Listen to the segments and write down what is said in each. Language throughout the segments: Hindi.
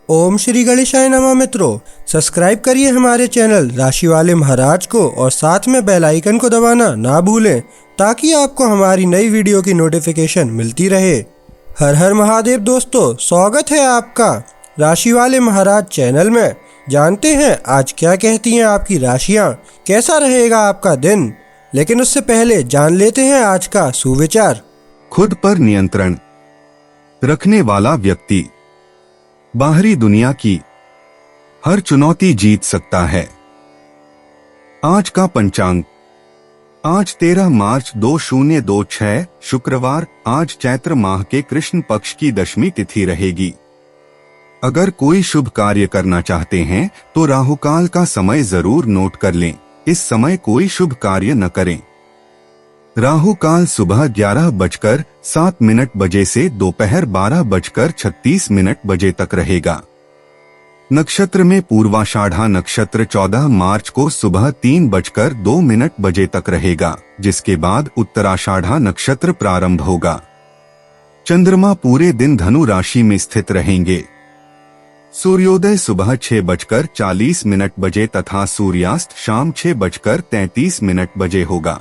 ओम श्री गणेशाय नमः। मित्रों, सब्सक्राइब करिए हमारे चैनल राशि वाले महाराज को और साथ में बेल आइकन को दबाना ना भूलें ताकि आपको हमारी नई वीडियो की नोटिफिकेशन मिलती रहे। हर हर महादेव दोस्तों, स्वागत है आपका राशि वाले महाराज चैनल में। जानते हैं आज क्या कहती हैं आपकी राशियां, कैसा रहेगा आपका दिन। लेकिन उससे पहले जान लेते हैं आज का सुविचार। खुद पर नियंत्रण रखने वाला व्यक्ति बाहरी दुनिया की हर चुनौती जीत सकता है। आज का पंचांग, आज 13 मार्च 2026 शुक्रवार। आज चैत्र माह के कृष्ण पक्ष की दशमी तिथि रहेगी। अगर कोई शुभ कार्य करना चाहते हैं तो राहुकाल का समय जरूर नोट कर लें। इस समय कोई शुभ कार्य न करें। राहु काल सुबह 11:07 बजे से दोपहर 12:36 बजे तक रहेगा। नक्षत्र में पूर्वाषाढ़ा नक्षत्र 14 मार्च को सुबह 3:02 बजे तक रहेगा, जिसके बाद उत्तराषाढ़ा नक्षत्र प्रारंभ होगा। चंद्रमा पूरे दिन धनु राशि में स्थित रहेंगे। सूर्योदय सुबह 6:40 बजे तथा सूर्यास्त शाम 6:33 बजे होगा।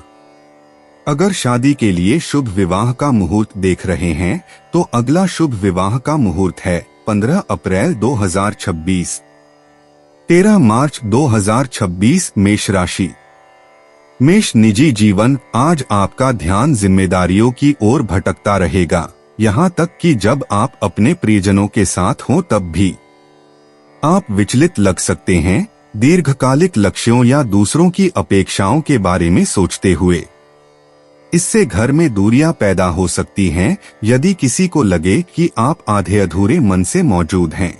अगर शादी के लिए शुभ विवाह का मुहूर्त देख रहे हैं तो अगला शुभ विवाह का मुहूर्त है 15 अप्रैल 2026। 13 मार्च 2026 मेष राशि। मेष निजी जीवन, आज आपका ध्यान जिम्मेदारियों की ओर भटकता रहेगा। यहाँ तक कि जब आप अपने प्रियजनों के साथ हों तब भी आप विचलित लग सकते हैं। दीर्घकालिक लक्ष्यों या दूसरों की अपेक्षाओं के बारे में सोचते हुए इससे घर में दूरियां पैदा हो सकती हैं यदि किसी को लगे कि आप आधे अधूरे मन से मौजूद हैं।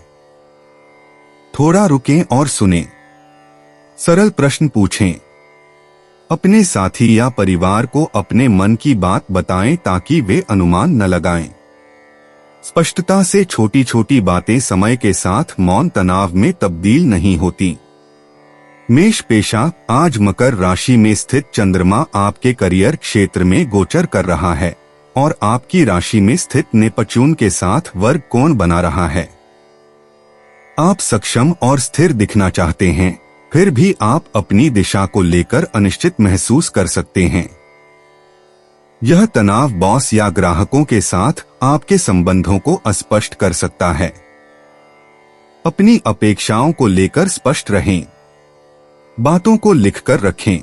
थोड़ा रुकें और सुनें। सरल प्रश्न पूछें। अपने साथी या परिवार को अपने मन की बात बताएं ताकि वे अनुमान न लगाएं। स्पष्टता से छोटी छोटी बातें समय के साथ मौन तनाव में तब्दील नहीं होती। मेष पेशा, आज मकर राशि में स्थित चंद्रमा आपके करियर क्षेत्र में गोचर कर रहा है और आपकी राशि में स्थित नेपच्यून के साथ वर्ग कोण बना रहा है। आप सक्षम और स्थिर दिखना चाहते हैं, फिर भी आप अपनी दिशा को लेकर अनिश्चित महसूस कर सकते हैं। यह तनाव बॉस या ग्राहकों के साथ आपके संबंधों को अस्पष्ट कर सकता है। अपनी अपेक्षाओं को लेकर स्पष्ट रहें। बातों को लिखकर रखें।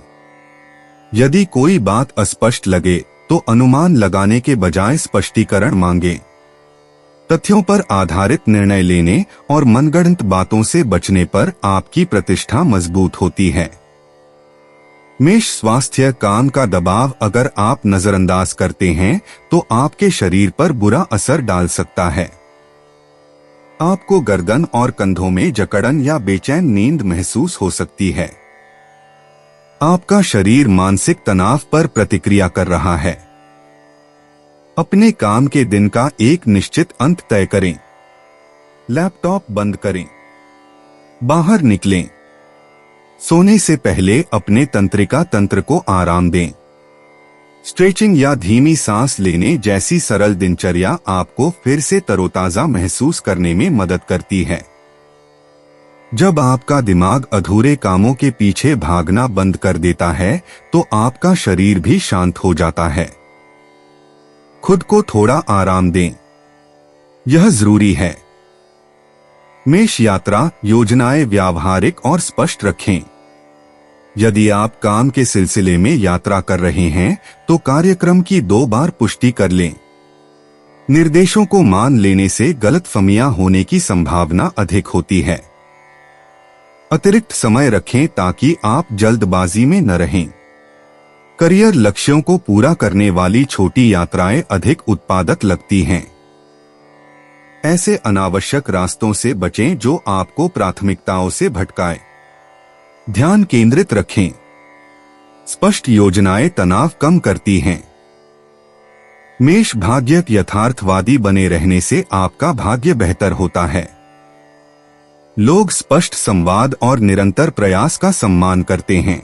यदि कोई बात अस्पष्ट लगे तो अनुमान लगाने के बजाय स्पष्टीकरण मांगें। तथ्यों पर आधारित निर्णय लेने और मनगढ़ंत बातों से बचने पर आपकी प्रतिष्ठा मजबूत होती है। मेष स्वास्थ्य, काम का दबाव अगर आप नजरअंदाज करते हैं तो आपके शरीर पर बुरा असर डाल सकता है। आपको गर्दन और कंधों में जकड़न या बेचैन नींद महसूस हो सकती है। आपका शरीर मानसिक तनाव पर प्रतिक्रिया कर रहा है। अपने काम के दिन का एक निश्चित अंत तय करें। लैपटॉप बंद करें। बाहर निकलें। सोने से पहले अपने तंत्रिका तंत्र को आराम दें। स्ट्रेचिंग या धीमी सांस लेने जैसी सरल दिनचर्या आपको फिर से तरोताजा महसूस करने में मदद करती है। जब आपका दिमाग अधूरे कामों के पीछे भागना बंद कर देता है तो आपका शरीर भी शांत हो जाता है। खुद को थोड़ा आराम दें, यह जरूरी है। मेष यात्रा, योजनाएं व्यावहारिक और स्पष्ट रखें। यदि आप काम के सिलसिले में यात्रा कर रहे हैं तो कार्यक्रम की 2 बार पुष्टि कर लें। निर्देशों को मान लेने से गलतफहमियां होने की संभावना अधिक होती है। अतिरिक्त समय रखें ताकि आप जल्दबाजी में न रहें। करियर लक्ष्यों को पूरा करने वाली छोटी यात्राएं अधिक उत्पादक लगती हैं। ऐसे अनावश्यक रास्तों से बचें जो आपको प्राथमिकताओं से भटकाए। ध्यान केंद्रित रखें। स्पष्ट योजनाएं तनाव कम करती हैं। मेष भाग्य, यथार्थवादी बने रहने से आपका भाग्य बेहतर होता है। लोग स्पष्ट संवाद और निरंतर प्रयास का सम्मान करते हैं।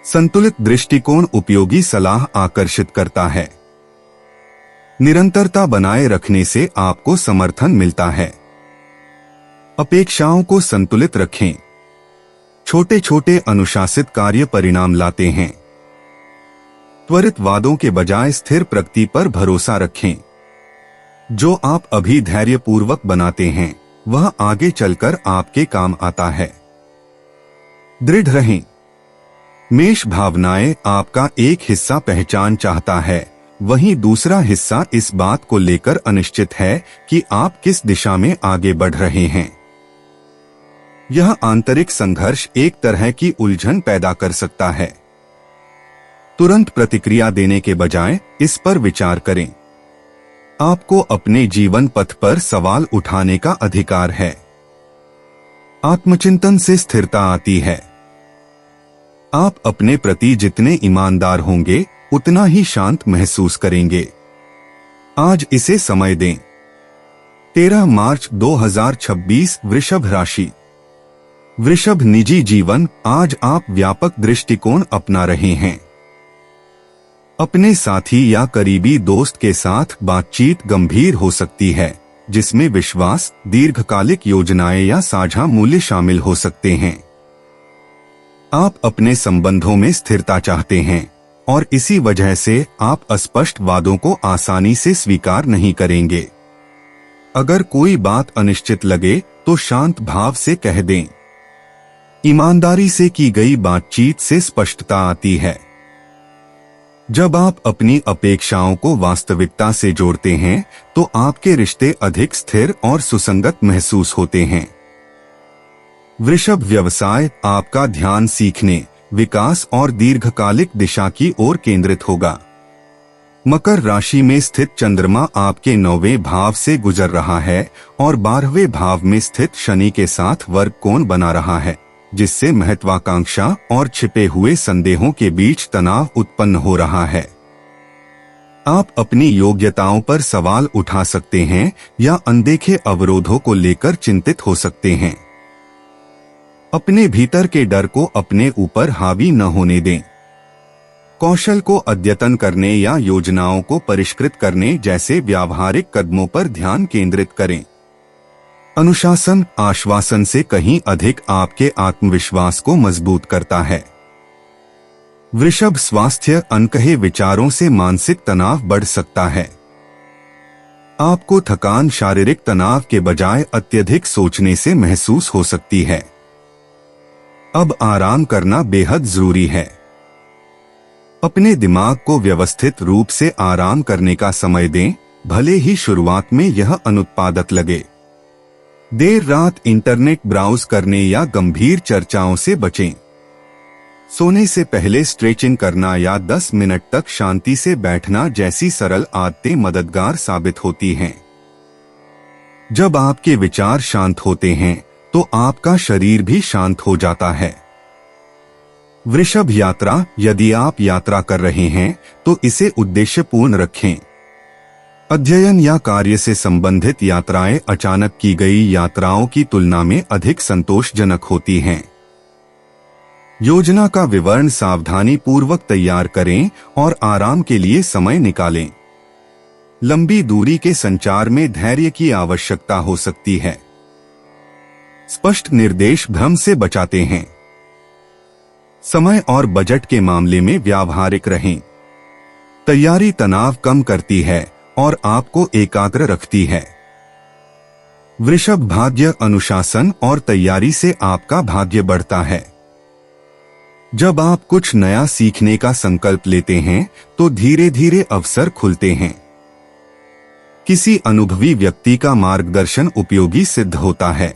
संतुलित दृष्टिकोण उपयोगी सलाह आकर्षित करता है। निरंतरता बनाए रखने से आपको समर्थन मिलता है। अपेक्षाओं को संतुलित रखें। छोटे छोटे अनुशासित कार्य परिणाम लाते हैं। त्वरित वादों के बजाय स्थिर प्रगति पर भरोसा रखें। जो आप अभी धैर्यपूर्वक बनाते हैं वह आगे चलकर आपके काम आता है। दृढ़ रहें। मेष भावनाएं आपका एक हिस्सा पहचान चाहता है, वहीं दूसरा हिस्सा इस बात को लेकर अनिश्चित है कि आप किस दिशा में आगे बढ़ रहे हैं। यह आंतरिक संघर्ष एक तरह की उलझन पैदा कर सकता है। तुरंत प्रतिक्रिया देने के बजाय इस पर विचार करें। आपको अपने जीवन पथ पर सवाल उठाने का अधिकार है। आत्मचिंतन से स्थिरता आती है। आप अपने प्रति जितने ईमानदार होंगे उतना ही शांत महसूस करेंगे। आज इसे समय दें। 13 मार्च 2026 वृषभ राशि। वृषभ निजी जीवन। आज आप व्यापक दृष्टिकोण अपना रहे हैं। अपने साथी या करीबी दोस्त के साथ बातचीत गंभीर हो सकती है, जिसमें विश्वास, दीर्घकालिक योजनाएं या साझा मूल्य शामिल हो सकते हैं। आप अपने संबंधों में स्थिरता चाहते हैं और इसी वजह से आप अस्पष्ट वादों को आसानी से स्वीकार नहीं करेंगे। अगर कोई बात अनिश्चित लगे तो शांत भाव से कह दें। ईमानदारी से की गई बातचीत से स्पष्टता आती है। जब आप अपनी अपेक्षाओं को वास्तविकता से जोड़ते हैं तो आपके रिश्ते अधिक स्थिर और सुसंगत महसूस होते हैं। वृषभ व्यवसाय। आपका ध्यान सीखने, विकास और दीर्घकालिक दिशा की ओर केंद्रित होगा। मकर राशि में स्थित चंद्रमा आपके 9वें भाव से गुजर रहा है और 12वें भाव में स्थित शनि के साथ वर्ग कोण बना रहा है, जिससे महत्वाकांक्षा और छिपे हुए संदेहों के बीच तनाव उत्पन्न हो रहा है। आप अपनी योग्यताओं पर सवाल उठा सकते हैं या अनदेखे अवरोधों को लेकर चिंतित हो सकते हैं। अपने भीतर के डर को अपने ऊपर हावी न होने दें। कौशल को अद्यतन करने या योजनाओं को परिष्कृत करने जैसे व्यावहारिक कदमों पर ध्यान केंद्रित करें। अनुशासन आश्वासन से कहीं अधिक आपके आत्मविश्वास को मजबूत करता है। वृषभ स्वास्थ्य। अनकहे विचारों से मानसिक तनाव बढ़ सकता है। आपको थकान शारीरिक तनाव के बजाय अत्यधिक सोचने से महसूस हो सकती है। अब आराम करना बेहद जरूरी है। अपने दिमाग को व्यवस्थित रूप से आराम करने का समय दें, भले ही शुरुआत में यह अनुत्पादक लगे। देर रात इंटरनेट ब्राउज करने या गंभीर चर्चाओं से बचें। सोने से पहले स्ट्रेचिंग करना या 10 मिनट तक शांति से बैठना जैसी सरल आदतें मददगार साबित होती हैं। जब आपके विचार शांत होते हैं तो आपका शरीर भी शांत हो जाता है। वृषभ यात्रा। यदि आप यात्रा कर रहे हैं तो इसे उद्देश्यपूर्ण रखें। अध्ययन या कार्य से संबंधित यात्राएं अचानक की गई यात्राओं की तुलना में अधिक संतोषजनक होती हैं। योजना का विवरण सावधानी पूर्वक तैयार करें और आराम के लिए समय निकालें। लंबी दूरी के संचार में धैर्य की आवश्यकता हो सकती है। स्पष्ट निर्देश भ्रम से बचाते हैं। समय और बजट के मामले में व्यावहारिक रहें। तैयारी तनाव कम करती है और आपको एकाग्र रखती है। वृषभ भाग्य। अनुशासन और तैयारी से आपका भाग्य बढ़ता है। जब आप कुछ नया सीखने का संकल्प लेते हैं तो धीरे धीरे अवसर खुलते हैं। किसी अनुभवी व्यक्ति का मार्गदर्शन उपयोगी सिद्ध होता है।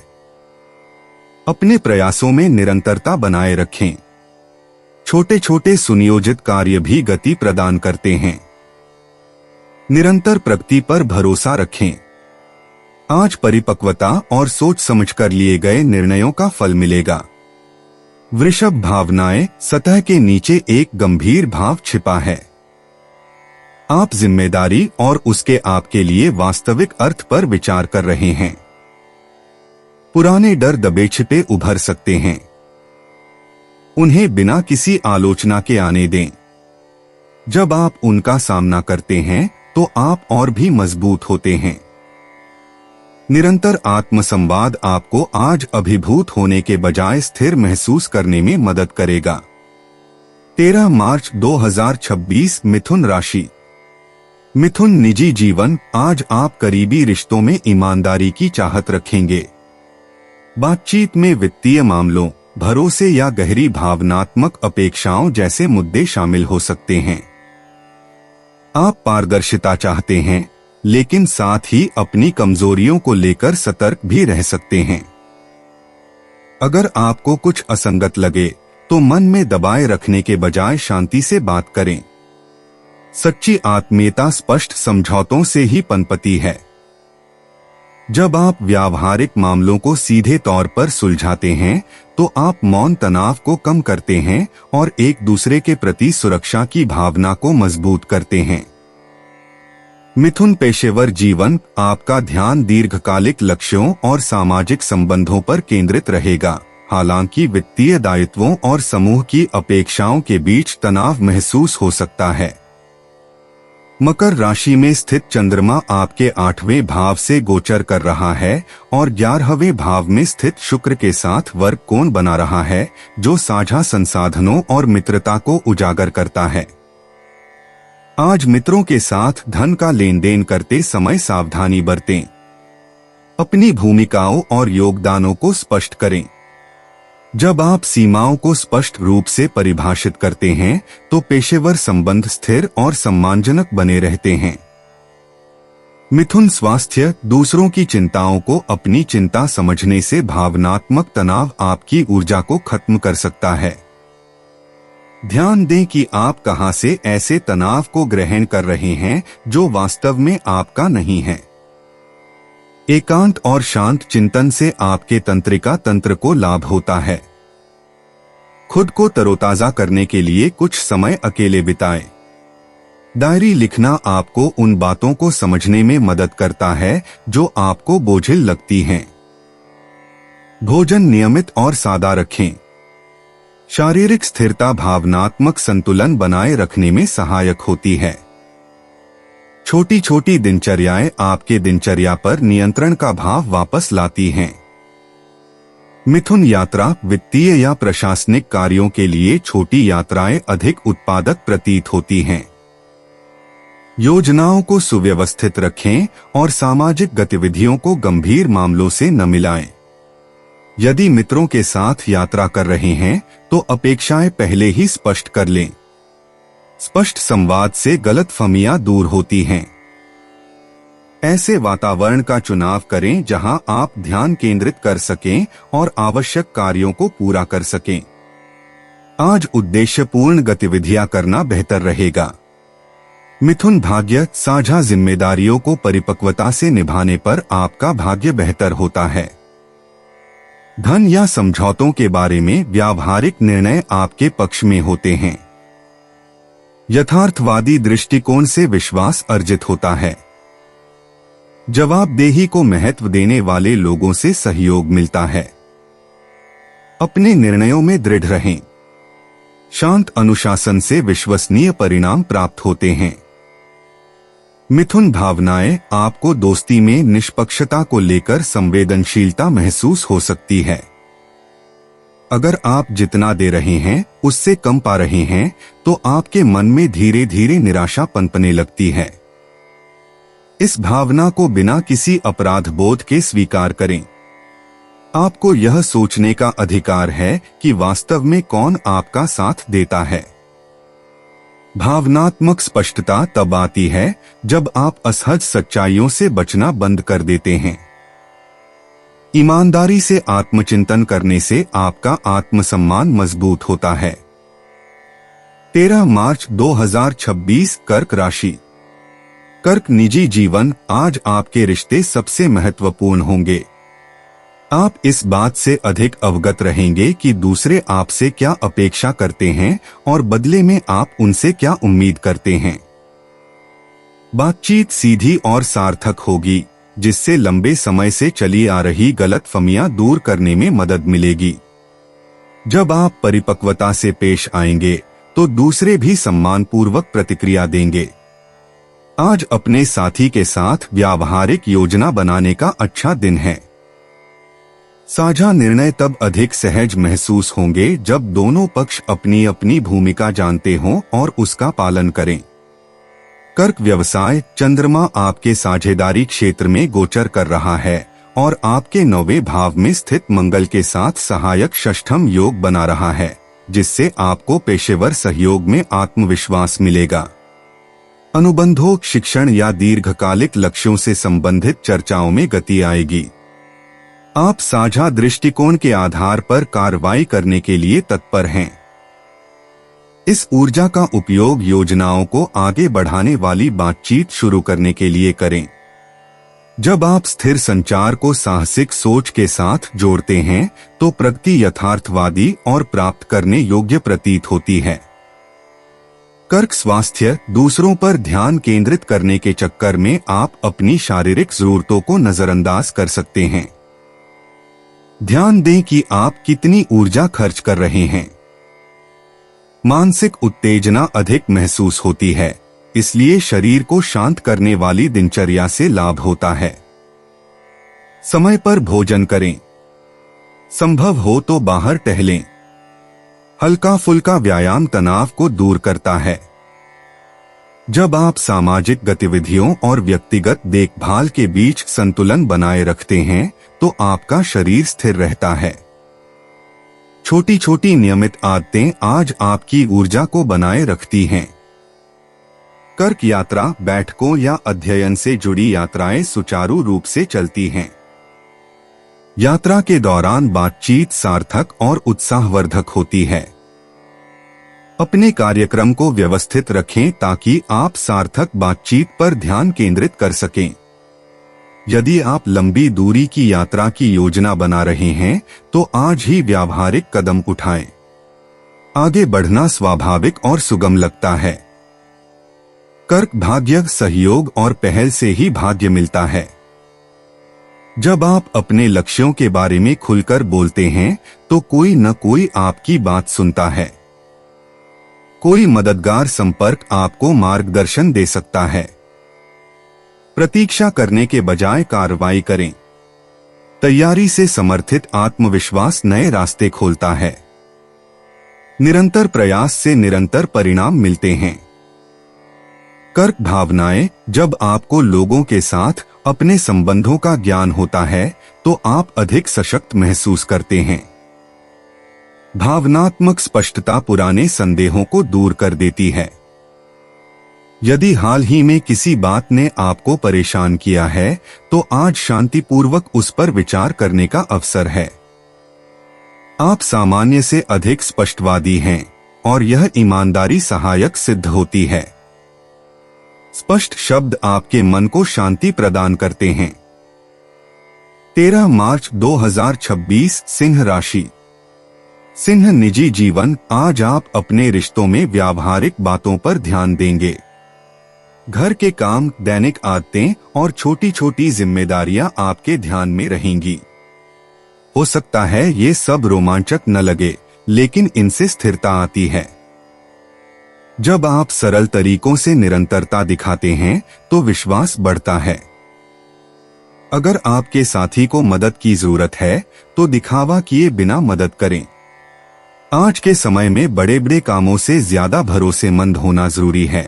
अपने प्रयासों में निरंतरता बनाए रखें। छोटे छोटे सुनियोजित कार्य भी गति प्रदान करते हैं। निरंतर प्रगति पर भरोसा रखें। आज परिपक्वता और सोच समझकर लिए गए निर्णयों का फल मिलेगा। वृषभ भावनाएं। सतह के नीचे एक गंभीर भाव छिपा है। आप जिम्मेदारी और उसके आपके लिए वास्तविक अर्थ पर विचार कर रहे हैं। पुराने डर दबे छिपे उभर सकते हैं। उन्हें बिना किसी आलोचना के आने दें। जब आप उनका सामना करते हैं तो आप और भी मजबूत होते हैं। निरंतर आत्मसंवाद आपको आज अभिभूत होने के बजाय स्थिर महसूस करने में मदद करेगा। 13 मार्च 2026 मिथुन राशि। मिथुन निजी जीवन। आज आप करीबी रिश्तों में ईमानदारी की चाहत रखेंगे। बातचीत में वित्तीय मामलों, भरोसे या गहरी भावनात्मक अपेक्षाओं जैसे मुद्दे शामिल हो सकते हैं। आप पारदर्शिता चाहते हैं, लेकिन साथ ही अपनी कमजोरियों को लेकर सतर्क भी रह सकते हैं। अगर आपको कुछ असंगत लगे तो मन में दबाए रखने के बजाय शांति से बात करें। सच्ची आत्मीयता स्पष्ट समझौतों से ही पनपती है। जब आप व्यावहारिक मामलों को सीधे तौर पर सुलझाते हैं तो आप मौन तनाव को कम करते हैं और एक दूसरे के प्रति सुरक्षा की भावना को मजबूत करते हैं। मिथुन पेशेवर जीवन। आपका ध्यान दीर्घकालिक लक्ष्यों और सामाजिक संबंधों पर केंद्रित रहेगा। हालांकि वित्तीय दायित्वों और समूह की अपेक्षाओं के बीच तनाव महसूस हो सकता है। मकर राशि में स्थित चंद्रमा आपके 8वें भाव से गोचर कर रहा है और 11वें भाव में स्थित शुक्र के साथ वर्ग कोण बना रहा है, जो साझा संसाधनों और मित्रता को उजागर करता है। आज मित्रों के साथ धन का लेन देन करते समय सावधानी बरतें। अपनी भूमिकाओं और योगदानों को स्पष्ट करें। जब आप सीमाओं को स्पष्ट रूप से परिभाषित करते हैं तो पेशेवर संबंध स्थिर और सम्मानजनक बने रहते हैं। मिथुन स्वास्थ्य। दूसरों की चिंताओं को अपनी चिंता समझने से भावनात्मक तनाव आपकी ऊर्जा को खत्म कर सकता है। ध्यान दें कि आप कहां से ऐसे तनाव को ग्रहण कर रहे हैं जो वास्तव में आपका नहीं है। एकांत और शांत चिंतन से आपके तंत्रिका तंत्र को लाभ होता है। खुद को तरोताजा करने के लिए कुछ समय अकेले बिताएं। डायरी लिखना आपको उन बातों को समझने में मदद करता है जो आपको बोझिल लगती हैं। भोजन नियमित और सादा रखें। शारीरिक स्थिरता भावनात्मक संतुलन बनाए रखने में सहायक होती है। छोटी छोटी दिनचर्याएं आपके दिनचर्या पर नियंत्रण का भाव वापस लाती हैं। मिथुन यात्रा। वित्तीय या प्रशासनिक कार्यों के लिए छोटी यात्राएं अधिक उत्पादक प्रतीत होती हैं। योजनाओं को सुव्यवस्थित रखें और सामाजिक गतिविधियों को गंभीर मामलों से न मिलाएं। यदि मित्रों के साथ यात्रा कर रहे हैं तो अपेक्षाएं पहले ही स्पष्ट कर लें। स्पष्ट संवाद से गलतफहमियां दूर होती हैं। ऐसे वातावरण का चुनाव करें जहां आप ध्यान केंद्रित कर सकें और आवश्यक कार्यों को पूरा कर सकें। आज उद्देश्यपूर्ण गतिविधियां करना बेहतर रहेगा। मिथुन भाग्य। साझा जिम्मेदारियों को परिपक्वता से निभाने पर आपका भाग्य बेहतर होता है। धन या समझौतों के बारे में व्यावहारिक निर्णय आपके पक्ष में होते हैं। यथार्थवादी दृष्टिकोण से विश्वास अर्जित होता है। जवाबदेही को महत्व देने वाले लोगों से सहयोग मिलता है। अपने निर्णयों में दृढ़ रहें। शांत अनुशासन से विश्वसनीय परिणाम प्राप्त होते हैं। मिथुन भावनाएं। आपको दोस्ती में निष्पक्षता को लेकर संवेदनशीलता महसूस हो सकती है। अगर आप जितना दे रहे हैं उससे कम पा रहे हैं तो आपके मन में धीरे धीरे निराशा पनपने लगती है। इस भावना को बिना किसी अपराध बोध के स्वीकार करें। आपको यह सोचने का अधिकार है कि वास्तव में कौन आपका साथ देता है। भावनात्मक स्पष्टता तब आती है जब आप असहज सच्चाइयों से बचना बंद कर देते हैं। ईमानदारी से आत्मचिंतन करने से आपका आत्मसम्मान मजबूत होता है। 13 मार्च 2026 कर्क राशि। कर्क निजी जीवन। आज आपके रिश्ते सबसे महत्वपूर्ण होंगे। आप इस बात से अधिक अवगत रहेंगे कि दूसरे आपसे क्या अपेक्षा करते हैं और बदले में आप उनसे क्या उम्मीद करते हैं। बातचीत सीधी और सार्थक होगी, जिससे लंबे समय से चली आ रही गलतफहमियां दूर करने में मदद मिलेगी। जब आप परिपक्वता से पेश आएंगे तो दूसरे भी सम्मानपूर्वक प्रतिक्रिया देंगे। आज अपने साथी के साथ व्यावहारिक योजना बनाने का अच्छा दिन है। साझा निर्णय तब अधिक सहज महसूस होंगे जब दोनों पक्ष अपनी अपनी भूमिका जानते हों और उसका पालन करें। कर्क व्यवसाय, चंद्रमा आपके साझेदारी क्षेत्र में गोचर कर रहा है और आपके 9वें भाव में स्थित मंगल के साथ सहायक षष्ठम योग बना रहा है, जिससे आपको पेशेवर सहयोग में आत्मविश्वास मिलेगा। अनुबंधों, शिक्षण या दीर्घकालिक लक्ष्यों से संबंधित चर्चाओं में गति आएगी। आप साझा दृष्टिकोण के आधार पर कार्रवाई करने के लिए तत्पर हैं। इस ऊर्जा का उपयोग योजनाओं को आगे बढ़ाने वाली बातचीत शुरू करने के लिए करें। जब आप स्थिर संचार को साहसिक सोच के साथ जोड़ते हैं तो प्रगति यथार्थवादी और प्राप्त करने योग्य प्रतीत होती है। कर्क स्वास्थ्य, दूसरों पर ध्यान केंद्रित करने के चक्कर में आप अपनी शारीरिक जरूरतों को नजरअंदाज कर सकते हैं। ध्यान दें कि आप कितनी ऊर्जा खर्च कर रहे हैं। मानसिक उत्तेजना अधिक महसूस होती है, इसलिए शरीर को शांत करने वाली दिनचर्या से लाभ होता है। समय पर भोजन करें। संभव हो तो बाहर टहलें। हल्का फुल्का व्यायाम तनाव को दूर करता है। जब आप सामाजिक गतिविधियों और व्यक्तिगत देखभाल के बीच संतुलन बनाए रखते हैं तो आपका शरीर स्थिर रहता है। छोटी छोटी नियमित आदतें आज आपकी ऊर्जा को बनाए रखती हैं। कर्क यात्रा, बैठकों या अध्ययन से जुड़ी यात्राएं सुचारू रूप से चलती हैं। यात्रा के दौरान बातचीत सार्थक और उत्साहवर्धक होती है। अपने कार्यक्रम को व्यवस्थित रखें ताकि आप सार्थक बातचीत पर ध्यान केंद्रित कर सकें। यदि आप लंबी दूरी की यात्रा की योजना बना रहे हैं तो आज ही व्यावहारिक कदम उठाएं। आगे बढ़ना स्वाभाविक और सुगम लगता है। कर्क भाग्य, सहयोग और पहल से ही भाग्य मिलता है। जब आप अपने लक्ष्यों के बारे में खुलकर बोलते हैं तो कोई न कोई आपकी बात सुनता है। कोई मददगार संपर्क आपको मार्गदर्शन दे सकता है। प्रतीक्षा करने के बजाय कार्रवाई करें। तैयारी से समर्थित आत्मविश्वास नए रास्ते खोलता है। निरंतर प्रयास से निरंतर परिणाम मिलते हैं। कर्क भावनाएं, जब आपको लोगों के साथ अपने संबंधों का ज्ञान होता है तो आप अधिक सशक्त महसूस करते हैं। भावनात्मक स्पष्टता पुराने संदेहों को दूर कर देती है। यदि हाल ही में किसी बात ने आपको परेशान किया है तो आज शांतिपूर्वक उस पर विचार करने का अवसर है। आप सामान्य से अधिक स्पष्टवादी हैं और यह ईमानदारी सहायक सिद्ध होती है। स्पष्ट शब्द आपके मन को शांति प्रदान करते हैं। 13 मार्च 2026, सिंह राशि। सिंह निजी जीवन, आज आप अपने रिश्तों में व्यावहारिक बातों पर ध्यान देंगे। घर के काम, दैनिक आदतें और छोटी छोटी जिम्मेदारियां आपके ध्यान में रहेंगी। हो सकता है ये सब रोमांचक न लगे, लेकिन इनसे स्थिरता आती है। जब आप सरल तरीकों से निरंतरता दिखाते हैं तो विश्वास बढ़ता है। अगर आपके साथी को मदद की जरूरत है तो दिखावा किए बिना मदद करें। आज के समय में बड़े बड़े कामों से ज्यादा भरोसेमंद होना जरूरी है।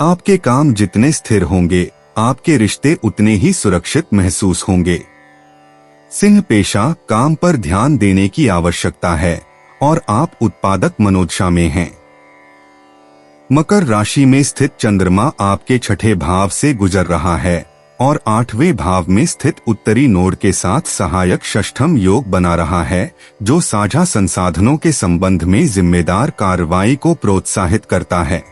आपके काम जितने स्थिर होंगे, आपके रिश्ते उतने ही सुरक्षित महसूस होंगे। सिंह पेशा, काम पर ध्यान देने की आवश्यकता है और आप उत्पादक मनोदशा में हैं। मकर राशि में स्थित चंद्रमा आपके 6ठे भाव से गुजर रहा है और 8वें भाव में स्थित उत्तरी नोड के साथ सहायक षष्ठम योग बना रहा है, जो साझा संसाधनों के संबंध में जिम्मेदार कार्रवाई को प्रोत्साहित करता है।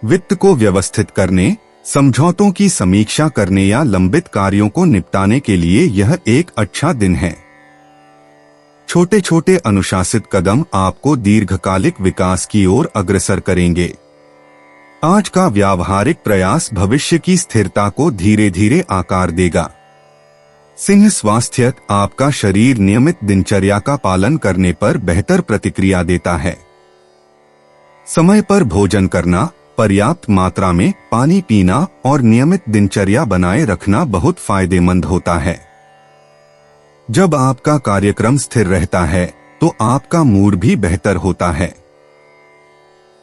वित्त को व्यवस्थित करने, समझौतों की समीक्षा करने या लंबित कार्यों को निपटाने के लिए यह एक अच्छा दिन है। छोटे छोटे अनुशासित कदम आपको दीर्घकालिक विकास की ओर अग्रसर करेंगे। आज का व्यावहारिक प्रयास भविष्य की स्थिरता को धीरे धीरे आकार देगा। सिंह स्वास्थ्य, आपका शरीर नियमित दिनचर्या का पालन करने पर बेहतर प्रतिक्रिया देता है। समय पर भोजन करना, पर्याप्त मात्रा में पानी पीना और नियमित दिनचर्या बनाए रखना बहुत फायदेमंद होता है। जब आपका कार्यक्रम स्थिर रहता है तो आपका मूड भी बेहतर होता है।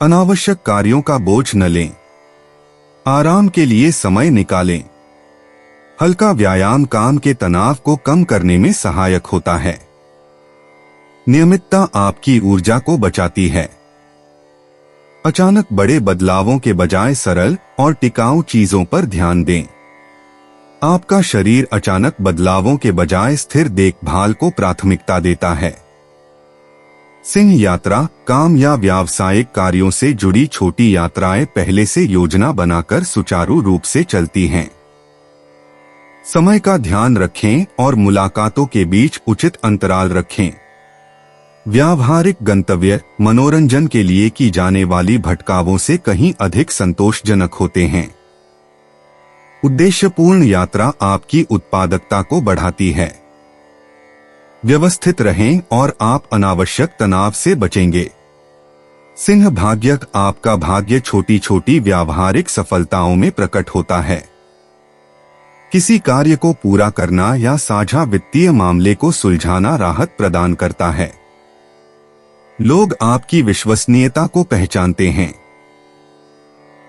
अनावश्यक कार्यों का बोझ न लें। आराम के लिए समय निकालें। हल्का व्यायाम काम के तनाव को कम करने में सहायक होता है। नियमितता आपकी ऊर्जा को बचाती है। अचानक बड़े बदलावों के बजाय सरल और टिकाऊ चीजों पर ध्यान दें। आपका शरीर अचानक बदलावों के बजाय स्थिर देखभाल को प्राथमिकता देता है। सिंह यात्रा, काम या व्यावसायिक कार्यों से जुड़ी छोटी यात्राएं पहले से योजना बनाकर सुचारू रूप से चलती हैं। समय का ध्यान रखें और मुलाकातों के बीच उचित अंतराल रखें। व्यावहारिक गंतव्य मनोरंजन के लिए की जाने वाली भटकावों से कहीं अधिक संतोषजनक होते हैं। उद्देश्यपूर्ण यात्रा आपकी उत्पादकता को बढ़ाती है। व्यवस्थित रहें और आप अनावश्यक तनाव से बचेंगे। सिंह भाग्यक, आपका भाग्य छोटी छोटी व्यावहारिक सफलताओं में प्रकट होता है। किसी कार्य को पूरा करना या साझा वित्तीय मामले को सुलझाना राहत प्रदान करता है। लोग आपकी विश्वसनीयता को पहचानते हैं।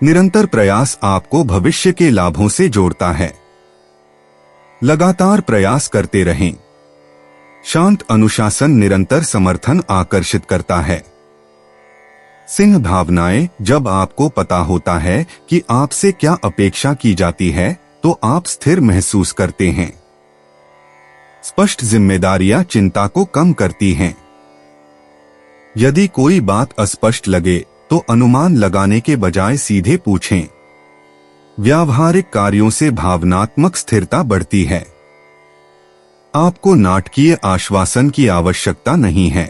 निरंतर प्रयास आपको भविष्य के लाभों से जोड़ता है। लगातार प्रयास करते रहें। शांत अनुशासन निरंतर समर्थन आकर्षित करता है। सिंह भावनाएं, जब आपको पता होता है कि आपसे क्या अपेक्षा की जाती है तो आप स्थिर महसूस करते हैं। स्पष्ट जिम्मेदारियां चिंता को कम करती हैं। यदि कोई बात अस्पष्ट लगे तो अनुमान लगाने के बजाय सीधे पूछें। व्यावहारिक कार्यों से भावनात्मक स्थिरता बढ़ती है। आपको नाटकीय आश्वासन की आवश्यकता नहीं है।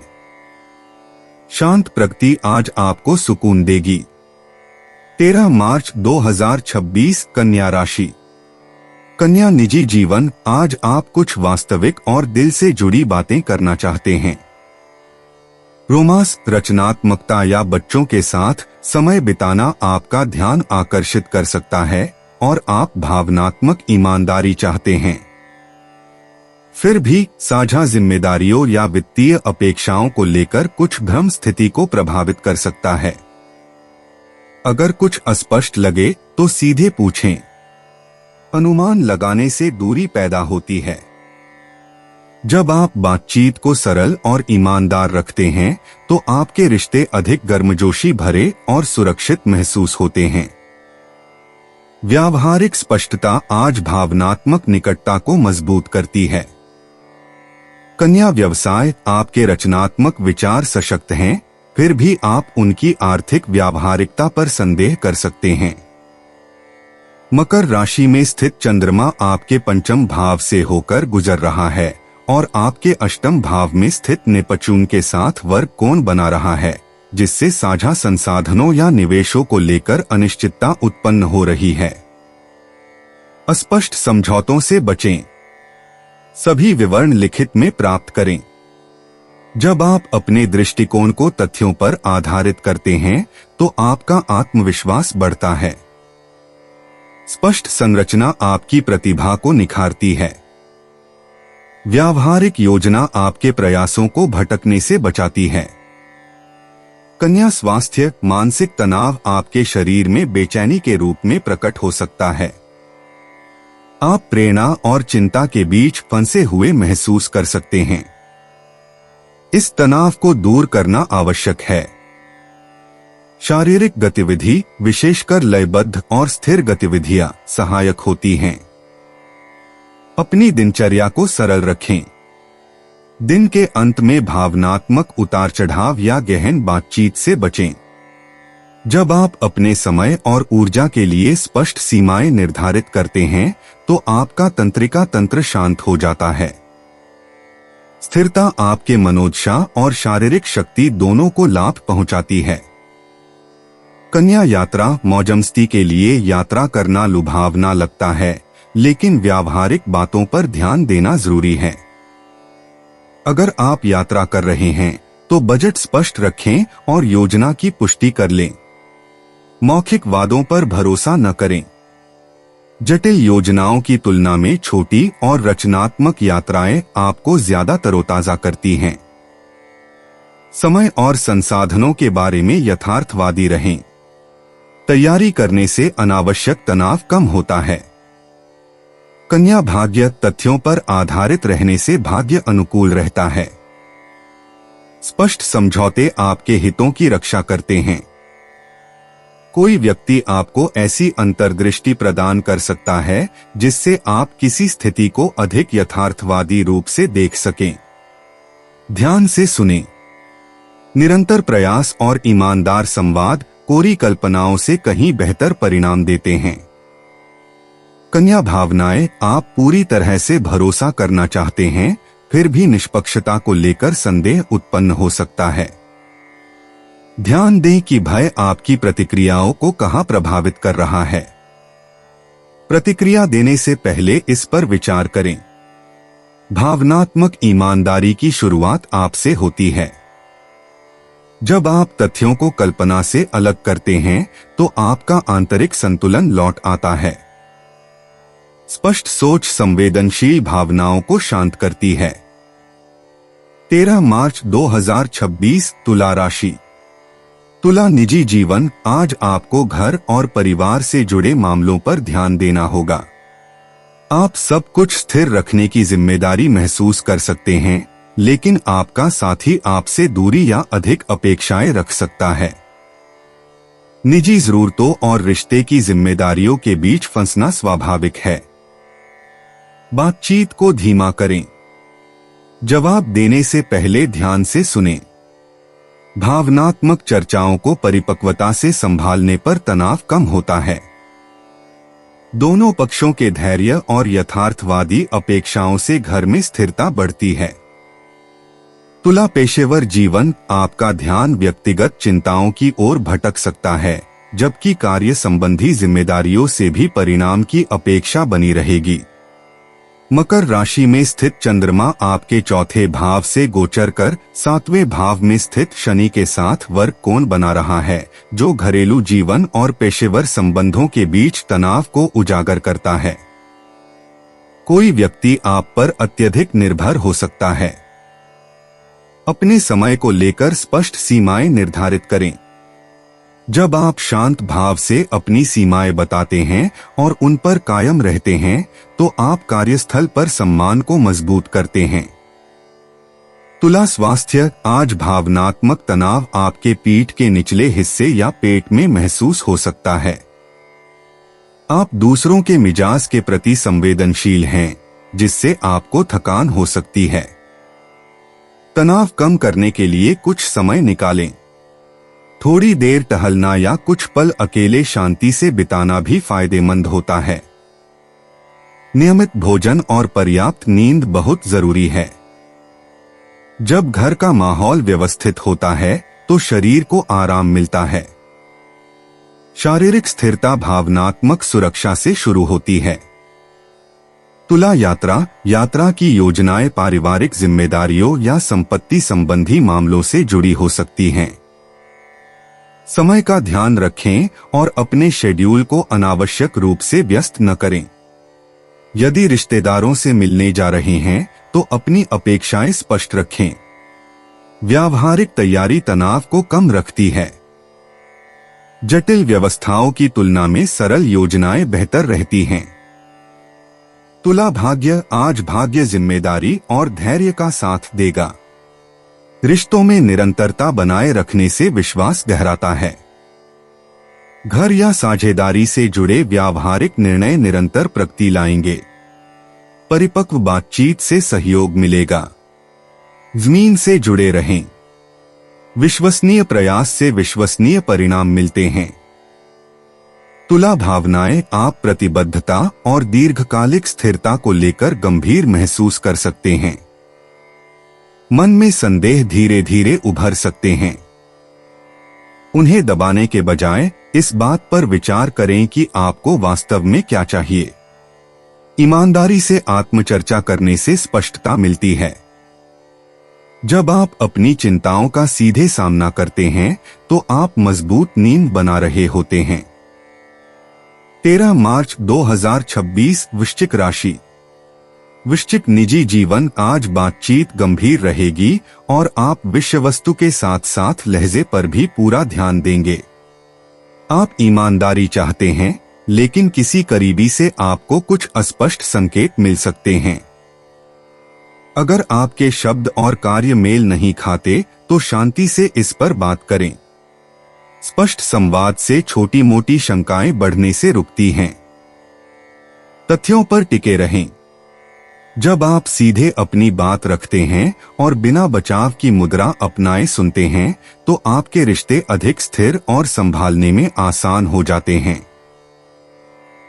शांत प्रगति आज आपको सुकून देगी। 13 मार्च 2026 कन्या राशि। कन्या निजी जीवन, आज आप कुछ वास्तविक और दिल से जुड़ी बातें करना चाहते हैं। रोमांस, रचनात्मकता या बच्चों के साथ समय बिताना आपका ध्यान आकर्षित कर सकता है और आप भावनात्मक ईमानदारी चाहते हैं। फिर भी साझा जिम्मेदारियों या वित्तीय अपेक्षाओं को लेकर कुछ भ्रम स्थिति को प्रभावित कर सकता है। अगर कुछ अस्पष्ट लगे तो सीधे पूछें। अनुमान लगाने से दूरी पैदा होती है। जब आप बातचीत को सरल और ईमानदार रखते हैं तो आपके रिश्ते अधिक गर्मजोशी भरे और सुरक्षित महसूस होते हैं। व्यावहारिक स्पष्टता आज भावनात्मक निकटता को मजबूत करती है। कन्या व्यवसाय, आपके रचनात्मक विचार सशक्त हैं, फिर भी आप उनकी आर्थिक व्यावहारिकता पर संदेह कर सकते हैं। मकर राशि में स्थित चंद्रमा आपके पंचम भाव से होकर गुजर रहा है और आपके अष्टम भाव में स्थित नेपच्यून के साथ वर्ग कोण बना रहा है, जिससे साझा संसाधनों या निवेशों को लेकर अनिश्चितता उत्पन्न हो रही है। अस्पष्ट समझौतों से बचें। सभी विवरण लिखित में प्राप्त करें। जब आप अपने दृष्टिकोण को तथ्यों पर आधारित करते हैं तो आपका आत्मविश्वास बढ़ता है। स्पष्ट संरचना आपकी प्रतिभा को निखारती है। व्यावहारिक योजना आपके प्रयासों को भटकने से बचाती है। कन्या स्वास्थ्य, मानसिक तनाव आपके शरीर में बेचैनी के रूप में प्रकट हो सकता है। आप प्रेरणा और चिंता के बीच फंसे हुए महसूस कर सकते हैं। इस तनाव को दूर करना आवश्यक है। शारीरिक गतिविधि, विशेषकर लयबद्ध और स्थिर गतिविधियां सहायक होती हैं। अपनी दिनचर्या को सरल रखें। दिन के अंत में भावनात्मक उतार चढ़ाव या गहन बातचीत से बचें। जब आप अपने समय और ऊर्जा के लिए स्पष्ट सीमाएं निर्धारित करते हैं तो आपका तंत्रिका तंत्र शांत हो जाता है। स्थिरता आपके मनोदशा और शारीरिक शक्ति दोनों को लाभ पहुंचाती है। कन्या यात्रा, मौजमस्ती के लिए यात्रा करना लुभावना लगता है, लेकिन व्यावहारिक बातों पर ध्यान देना जरूरी है। अगर आप यात्रा कर रहे हैं तो बजट स्पष्ट रखें और योजना की पुष्टि कर लें। मौखिक वादों पर भरोसा न करें। जटिल योजनाओं की तुलना में छोटी और रचनात्मक यात्राएं आपको ज्यादा तरोताजा करती हैं। समय और संसाधनों के बारे में यथार्थवादी रहें। तैयारी करने से अनावश्यक तनाव कम होता है। कन्या भाग्य तथ्यों पर आधारित रहने से भाग्य अनुकूल रहता है। स्पष्ट समझौते आपके हितों की रक्षा करते हैं। कोई व्यक्ति आपको ऐसी अंतर्दृष्टि प्रदान कर सकता है जिससे आप किसी स्थिति को अधिक यथार्थवादी रूप से देख सकें। ध्यान से सुनें। निरंतर प्रयास और ईमानदार संवाद कोरी कल्पनाओं से कहीं बेहतर परिणाम देते हैं। कन्या भावनाएं, आप पूरी तरह से भरोसा करना चाहते हैं, फिर भी निष्पक्षता को लेकर संदेह उत्पन्न हो सकता है। ध्यान दें कि भय आपकी प्रतिक्रियाओं को कहां प्रभावित कर रहा है। प्रतिक्रिया देने से पहले इस पर विचार करें। भावनात्मक ईमानदारी की शुरुआत आपसे होती है। जब आप तथ्यों को कल्पना से अलग करते हैं तो आपका आंतरिक संतुलन लौट आता है। स्पष्ट सोच संवेदनशील भावनाओं को शांत करती है। 13 मार्च 2026 तुला राशि। तुला निजी जीवन। आज आपको घर और परिवार से जुड़े मामलों पर ध्यान देना होगा। आप सब कुछ स्थिर रखने की जिम्मेदारी महसूस कर सकते हैं, लेकिन आपका साथी आपसे दूरी या अधिक अपेक्षाएं रख सकता है। निजी जरूरतों और रिश्ते की जिम्मेदारियों के बीच फंसना स्वाभाविक है। बातचीत को धीमा करें। जवाब देने से पहले ध्यान से सुनें। भावनात्मक चर्चाओं को परिपक्वता से संभालने पर तनाव कम होता है। दोनों पक्षों के धैर्य और यथार्थवादी अपेक्षाओं से घर में स्थिरता बढ़ती है। तुला पेशेवर जीवन। आपका ध्यान व्यक्तिगत चिंताओं की ओर भटक सकता है, जबकि कार्य संबंधी जिम्मेदारियों से भी परिणाम की अपेक्षा बनी रहेगी। मकर राशि में स्थित चंद्रमा आपके चौथे भाव से गोचर कर 7वें भाव में स्थित शनि के साथ वर्ग कोण बना रहा है, जो घरेलू जीवन और पेशेवर संबंधों के बीच तनाव को उजागर करता है। कोई व्यक्ति आप पर अत्यधिक निर्भर हो सकता है। अपने समय को लेकर स्पष्ट सीमाएं निर्धारित करें। जब आप शांत भाव से अपनी सीमाएं बताते हैं और उन पर कायम रहते हैं, तो आप कार्यस्थल पर सम्मान को मजबूत करते हैं। तुला स्वास्थ्य। आज भावनात्मक तनाव आपके पीठ के निचले हिस्से या पेट में महसूस हो सकता है। आप दूसरों के मिजाज के प्रति संवेदनशील हैं, जिससे आपको थकान हो सकती है। तनाव कम करने के लिए कुछ समय निकालें। थोड़ी देर टहलना या कुछ पल अकेले शांति से बिताना भी फायदेमंद होता है। नियमित भोजन और पर्याप्त नींद बहुत जरूरी है। जब घर का माहौल व्यवस्थित होता है तो शरीर को आराम मिलता है। शारीरिक स्थिरता भावनात्मक सुरक्षा से शुरू होती है। तुला यात्रा की योजनाएं पारिवारिक जिम्मेदारियों या संपत्ति संबंधी मामलों से जुड़ी हो सकती हैं। समय का ध्यान रखें और अपने शेड्यूल को अनावश्यक रूप से व्यस्त न करें। यदि रिश्तेदारों से मिलने जा रहे हैं तो अपनी अपेक्षाएं स्पष्ट रखें। व्यावहारिक तैयारी तनाव को कम रखती है। जटिल व्यवस्थाओं की तुलना में सरल योजनाएं बेहतर रहती हैं। तुला भाग्य। आज भाग्य जिम्मेदारी और धैर्य का साथ देगा। रिश्तों में निरंतरता बनाए रखने से विश्वास गहराता है। घर या साझेदारी से जुड़े व्यावहारिक निर्णय निरंतर प्रगति लाएंगे। परिपक्व बातचीत से सहयोग मिलेगा। जमीन से जुड़े रहें। विश्वसनीय प्रयास से विश्वसनीय परिणाम मिलते हैं। तुला भावनाएं। आप प्रतिबद्धता और दीर्घकालिक स्थिरता को लेकर गंभीर महसूस कर सकते हैं। मन में संदेह धीरे धीरे उभर सकते हैं। उन्हें दबाने के बजाय इस बात पर विचार करें कि आपको वास्तव में क्या चाहिए। ईमानदारी से आत्मचर्चा करने से स्पष्टता मिलती है। जब आप अपनी चिंताओं का सीधे सामना करते हैं तो आप मजबूत नींव बना रहे होते हैं। 13 मार्च 2026 वृश्चिक राशि। वृश्चिक निजी जीवन। आज बातचीत गंभीर रहेगी और आप विषय वस्तु के साथ साथ लहजे पर भी पूरा ध्यान देंगे। आप ईमानदारी चाहते हैं, लेकिन किसी करीबी से आपको कुछ अस्पष्ट संकेत मिल सकते हैं। अगर आपके शब्द और कार्य मेल नहीं खाते तो शांति से इस पर बात करें। स्पष्ट संवाद से छोटी मोटी शंकाएं बढ़ने से रुकती हैं। तथ्यों पर टिके रहें। जब आप सीधे अपनी बात रखते हैं और बिना बचाव की मुद्रा अपनाए सुनते हैं तो आपके रिश्ते अधिक स्थिर और संभालने में आसान हो जाते हैं।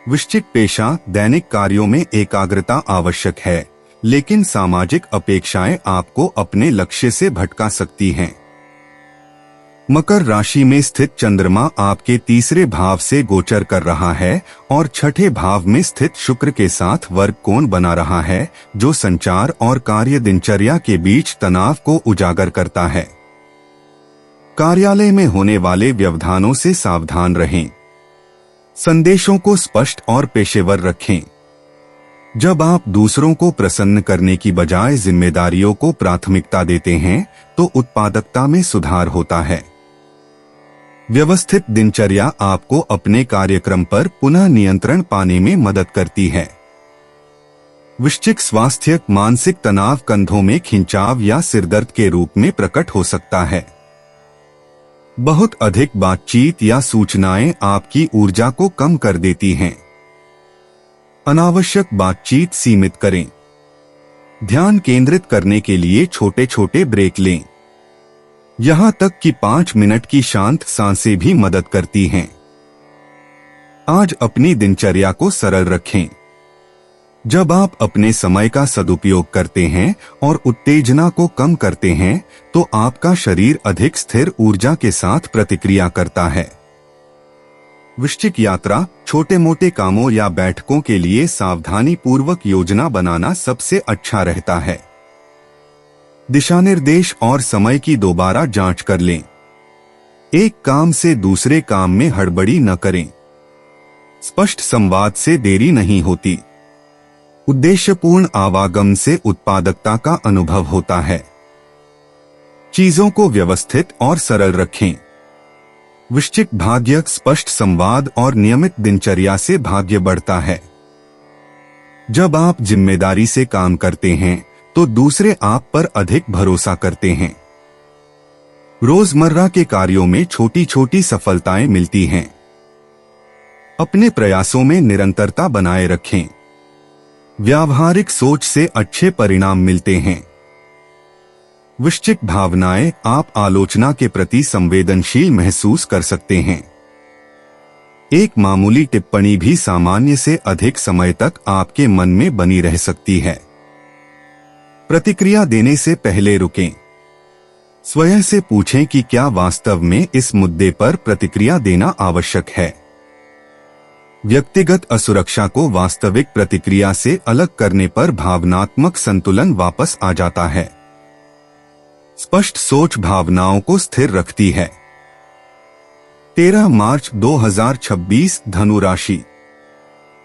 वृश्चिक पेशा। दैनिक कार्यों में एकाग्रता आवश्यक है, लेकिन सामाजिक अपेक्षाएं आपको अपने लक्ष्य से भटका सकती हैं। मकर राशि में स्थित चंद्रमा आपके तीसरे भाव से गोचर कर रहा है और छठे भाव में स्थित शुक्र के साथ वर्ग कोण बना रहा है, जो संचार और कार्य दिनचर्या के बीच तनाव को उजागर करता है। कार्यालय में होने वाले व्यवधानों से सावधान रहें। संदेशों को स्पष्ट और पेशेवर रखें। जब आप दूसरों को प्रसन्न करने की बजाय जिम्मेदारियों को प्राथमिकता देते हैं तो उत्पादकता में सुधार होता है। व्यवस्थित दिनचर्या आपको अपने कार्यक्रम पर पुनः नियंत्रण पाने में मदद करती है। वृश्चिक स्वास्थ्य। मानसिक तनाव कंधों में खिंचाव या सिरदर्द के रूप में प्रकट हो सकता है। बहुत अधिक बातचीत या सूचनाएं आपकी ऊर्जा को कम कर देती हैं। अनावश्यक बातचीत सीमित करें। ध्यान केंद्रित करने के लिए छोटे छोटे ब्रेक लें। यहां तक कि 5 मिनट की शांत सांसें भी मदद करती हैं। आज अपनी दिनचर्या को सरल रखें। जब आप अपने समय का सदुपयोग करते हैं और उत्तेजना को कम करते हैं तो आपका शरीर अधिक स्थिर ऊर्जा के साथ प्रतिक्रिया करता है। वृश्चिक यात्रा। छोटे मोटे कामों या बैठकों के लिए सावधानी पूर्वक योजना बनाना सबसे अच्छा रहता है। दिशानिर्देश और समय की दोबारा जांच कर लें। एक काम से दूसरे काम में हड़बड़ी न करें। स्पष्ट संवाद से देरी नहीं होती। उद्देश्यपूर्ण आवागमन से उत्पादकता का अनुभव होता है। चीजों को व्यवस्थित और सरल रखें। वृश्चिक भाग्य। स्पष्ट संवाद और नियमित दिनचर्या से भाग्य बढ़ता है। जब आप जिम्मेदारी से काम करते हैं तो दूसरे आप पर अधिक भरोसा करते हैं। रोजमर्रा के कार्यों में छोटी छोटी सफलताएं मिलती हैं। अपने प्रयासों में निरंतरता बनाए रखें। व्यावहारिक सोच से अच्छे परिणाम मिलते हैं। वृश्चिक भावनाएं। आप आलोचना के प्रति संवेदनशील महसूस कर सकते हैं। एक मामूली टिप्पणी भी सामान्य से अधिक समय तक आपके मन में बनी रह सकती है। प्रतिक्रिया देने से पहले रुकें। स्वयं से पूछें कि क्या वास्तव में इस मुद्दे पर प्रतिक्रिया देना आवश्यक है। व्यक्तिगत असुरक्षा को वास्तविक प्रतिक्रिया से अलग करने पर भावनात्मक संतुलन वापस आ जाता है। स्पष्ट सोच भावनाओं को स्थिर रखती है। 13 मार्च 2026 धनु राशि।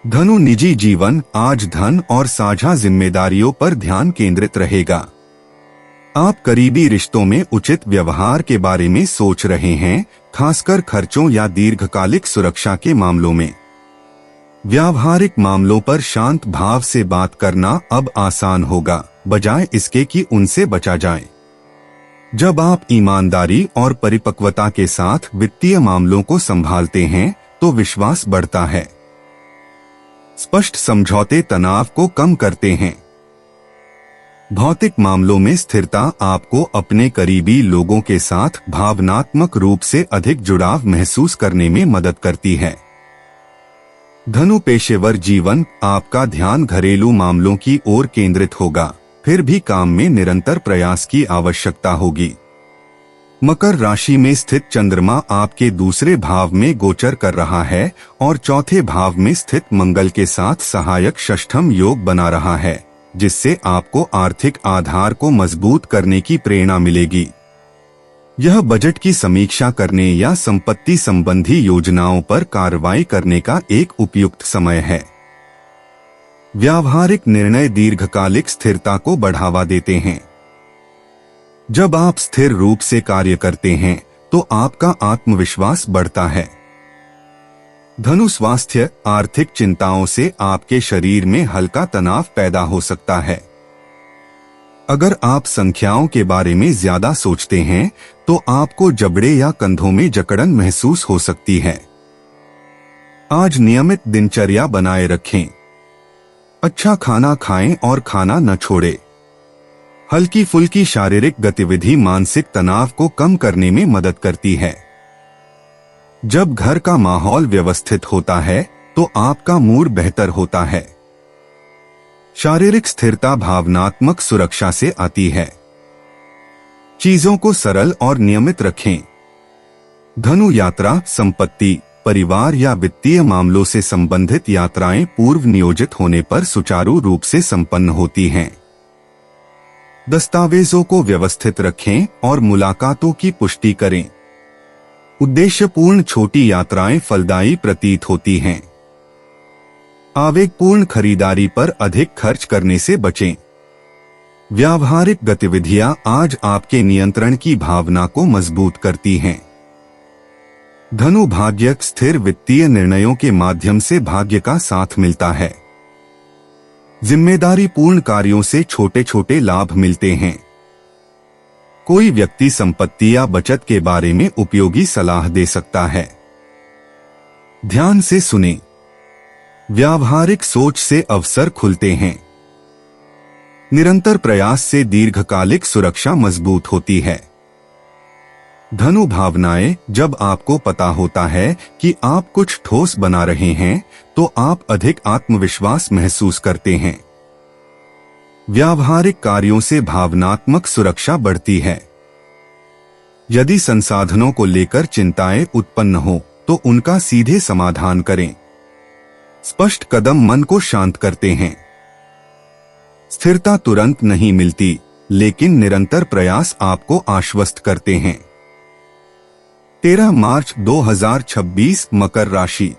धनु निजी जीवन। आज धन और साझा जिम्मेदारियों पर ध्यान केंद्रित रहेगा। आप करीबी रिश्तों में उचित व्यवहार के बारे में सोच रहे हैं, खासकर खर्चों या दीर्घकालिक सुरक्षा के मामलों में। व्यावहारिक मामलों पर शांत भाव से बात करना अब आसान होगा, बजाय इसके कि उनसे बचा जाए। जब आप ईमानदारी और परिपक्वता के साथ वित्तीय मामलों को संभालते हैं तो विश्वास बढ़ता है। स्पष्ट समझौते तनाव को कम करते हैं। भौतिक मामलों में स्थिरता आपको अपने करीबी लोगों के साथ भावनात्मक रूप से अधिक जुड़ाव महसूस करने में मदद करती है। धनु पेशेवर जीवन। आपका ध्यान घरेलू मामलों की ओर केंद्रित होगा, फिर भी काम में निरंतर प्रयास की आवश्यकता होगी। मकर राशि में स्थित चंद्रमा आपके दूसरे भाव में गोचर कर रहा है और चौथे भाव में स्थित मंगल के साथ सहायक षष्ठम योग बना रहा है, जिससे आपको आर्थिक आधार को मजबूत करने की प्रेरणा मिलेगी। यह बजट की समीक्षा करने या संपत्ति संबंधी योजनाओं पर कार्रवाई करने का एक उपयुक्त समय है। व्यावहारिक निर्णय दीर्घकालिक स्थिरता को बढ़ावा देते हैं। जब आप स्थिर रूप से कार्य करते हैं तो आपका आत्मविश्वास बढ़ता है। धनु स्वास्थ्य, आर्थिक चिंताओं से आपके शरीर में हल्का तनाव पैदा हो सकता है। अगर आप संख्याओं के बारे में ज्यादा सोचते हैं तो आपको जबड़े या कंधों में जकड़न महसूस हो सकती है। आज नियमित दिनचर्या बनाए रखें। अच्छा खाना खाएं और खाना न छोड़ें। हल्की फुल्की शारीरिक गतिविधि मानसिक तनाव को कम करने में मदद करती है। जब घर का माहौल व्यवस्थित होता है तो आपका मूड बेहतर होता है। शारीरिक स्थिरता भावनात्मक सुरक्षा से आती है। चीजों को सरल और नियमित रखें। धनु यात्रा, संपत्ति, परिवार या वित्तीय मामलों से संबंधित यात्राएं पूर्व नियोजित होने पर सुचारू रूप से संपन्न होती हैं। दस्तावेजों को व्यवस्थित रखें और मुलाकातों की पुष्टि करें। उद्देश्यपूर्ण छोटी यात्राएं फलदायी प्रतीत होती हैं। आवेगपूर्ण खरीदारी पर अधिक खर्च करने से बचें। व्यावहारिक गतिविधियां आज आपके नियंत्रण की भावना को मजबूत करती हैं। धनु भाग्य, स्थिर वित्तीय निर्णयों के माध्यम से भाग्य का साथ मिलता है। जिम्मेदारी पूर्ण कार्यों से छोटे छोटे लाभ मिलते हैं। कोई व्यक्ति संपत्ति या बचत के बारे में उपयोगी सलाह दे सकता है। ध्यान से सुनें। व्यावहारिक सोच से अवसर खुलते हैं। निरंतर प्रयास से दीर्घकालिक सुरक्षा मजबूत होती है। धनु भावनाएं, जब आपको पता होता है कि आप कुछ ठोस बना रहे हैं तो आप अधिक आत्मविश्वास महसूस करते हैं। व्यावहारिक कार्यों से भावनात्मक सुरक्षा बढ़ती है। यदि संसाधनों को लेकर चिंताएं उत्पन्न हो तो उनका सीधे समाधान करें। स्पष्ट कदम मन को शांत करते हैं। स्थिरता तुरंत नहीं मिलती, लेकिन निरंतर प्रयास आपको आश्वस्त करते हैं। 13 मार्च 2026 मकर राशि।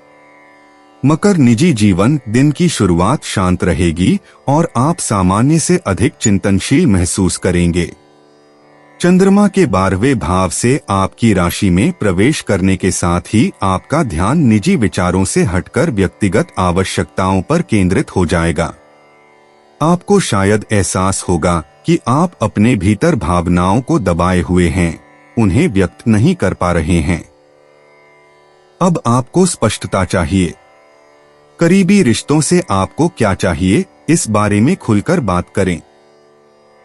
मकर, निजी जीवन, दिन की शुरुआत शांत रहेगी और आप सामान्य से अधिक चिंतनशील महसूस करेंगे। चंद्रमा के 12वें भाव से आपकी राशि में प्रवेश करने के साथ ही आपका ध्यान निजी विचारों से हटकर व्यक्तिगत आवश्यकताओं पर केंद्रित हो जाएगा। आपको शायद एहसास होगा कि आप अपने भीतर भावनाओं को दबाए हुए हैं, उन्हें व्यक्त नहीं कर पा रहे हैं। अब आपको स्पष्टता चाहिए। करीबी रिश्तों से आपको क्या चाहिए, इस बारे में खुलकर बात करें।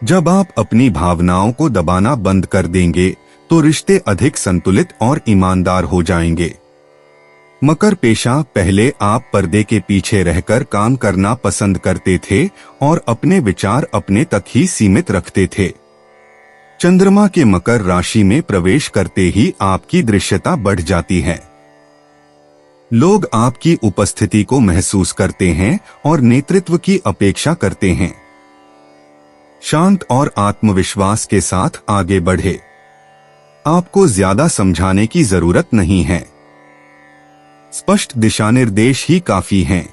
जब आप अपनी भावनाओं को दबाना बंद कर देंगे तो रिश्ते अधिक संतुलित और ईमानदार हो जाएंगे। मकर पेशा, पहले आप पर्दे के पीछे रहकर काम करना पसंद करते थे और अपने विचार अपने तक ही सीमित रखते थे। चंद्रमा के मकर राशि में प्रवेश करते ही आपकी दृश्यता बढ़ जाती है। लोग आपकी उपस्थिति को महसूस करते हैं और नेतृत्व की अपेक्षा करते हैं। शांत और आत्मविश्वास के साथ आगे बढ़े। आपको ज्यादा समझाने की जरूरत नहीं है। स्पष्ट दिशानिर्देश ही काफी हैं।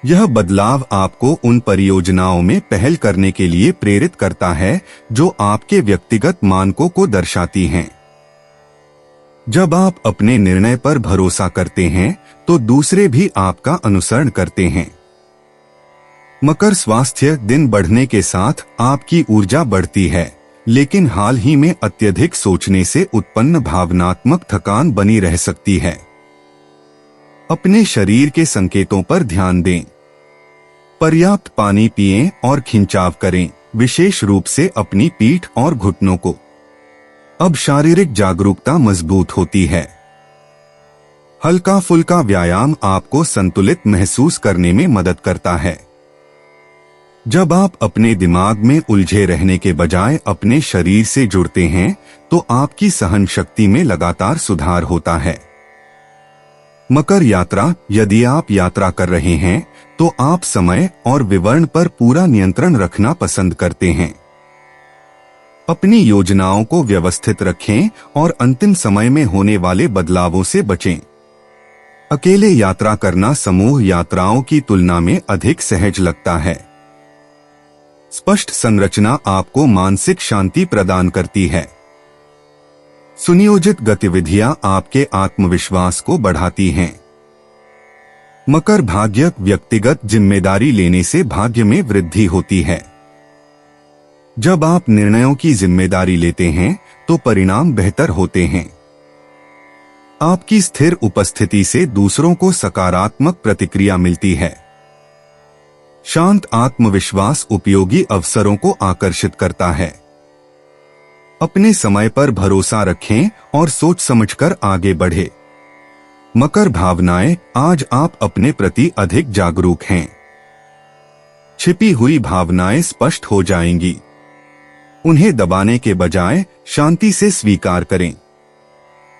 यह बदलाव आपको उन परियोजनाओं में पहल करने के लिए प्रेरित करता है जो आपके व्यक्तिगत मानकों को दर्शाती हैं। जब आप अपने निर्णय पर भरोसा करते हैं तो दूसरे भी आपका अनुसरण करते हैं। मकर स्वास्थ्य, दिन बढ़ने के साथ आपकी ऊर्जा बढ़ती है, लेकिन हाल ही में अत्यधिक सोचने से उत्पन्न भावनात्मक थकान बनी रह सकती है। अपने शरीर के संकेतों पर ध्यान दें। पर्याप्त पानी पिएं और खिंचाव करें, विशेष रूप से अपनी पीठ और घुटनों को। अब शारीरिक जागरूकता मजबूत होती है। हल्का फुल्का व्यायाम आपको संतुलित महसूस करने में मदद करता है। जब आप अपने दिमाग में उलझे रहने के बजाय अपने शरीर से जुड़ते हैं तो आपकी सहन शक्ति में लगातार सुधार होता है। मकर यात्रा, यदि आप यात्रा कर रहे हैं तो आप समय और विवरण पर पूरा नियंत्रण रखना पसंद करते हैं। अपनी योजनाओं को व्यवस्थित रखें और अंतिम समय में होने वाले बदलावों से बचें। अकेले यात्रा करना समूह यात्राओं की तुलना में अधिक सहज लगता है। स्पष्ट संरचना आपको मानसिक शांति प्रदान करती है। सुनियोजित गतिविधियां आपके आत्मविश्वास को बढ़ाती हैं। मकर भाग्य, व्यक्तिगत जिम्मेदारी लेने से भाग्य में वृद्धि होती है। जब आप निर्णयों की जिम्मेदारी लेते हैं तो परिणाम बेहतर होते हैं। आपकी स्थिर उपस्थिति से दूसरों को सकारात्मक प्रतिक्रिया मिलती है। शांत आत्मविश्वास उपयोगी अवसरों को आकर्षित करता है। अपने समय पर भरोसा रखें और सोच समझकर आगे बढ़े। मकर भावनाएं, आज आप अपने प्रति अधिक जागरूक हैं। छिपी हुई भावनाएं स्पष्ट हो जाएंगी। उन्हें दबाने के बजाय शांति से स्वीकार करें।